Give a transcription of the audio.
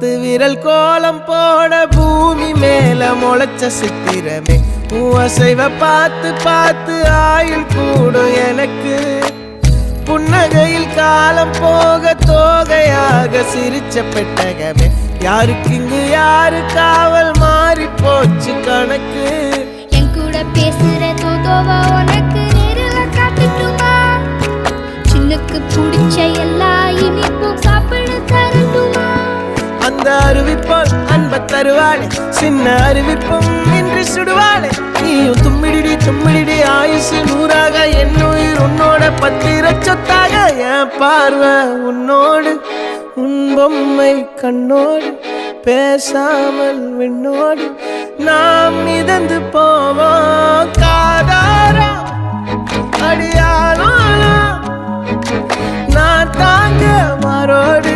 10 விரல் கோலம் போட பூமி மேல முளைச்ச சித்திரமே அசைவ பார்த்து பார்த்து ஆயுள் கூடும் எனக்கு புன்னகையில் காலம் போக தோகையாக சிரிச்ச பெட்டகமே யாருக்கு இங்கு யாரு காவல் மாறி போச்சு கணக்கு என் கூட பேசுற தோதோவா உனக்கு நேரில் காட்டுட்டுமா சின்னுக்கு பிடிச்ச எல்லா இனிப்பும் சாப்பிட தரட்டுமா அந்த அறிவிப்பால் அன்ப தருவாளே சின்ன அறிவிப்பும் இன்று சுடுவாளே நீயும் தும்மிடி ஆயுசு 100ஆக என் உயிர் உன்னோட 10 சொத்தாக என் பார்வை உன்னோடு உன் பொம்மை கண்ணோடு பேசாமல் விண்ணோடு நாம் மிதந்து போவோம் காதாரா அடியானோ நான் தாங்க மாறோடு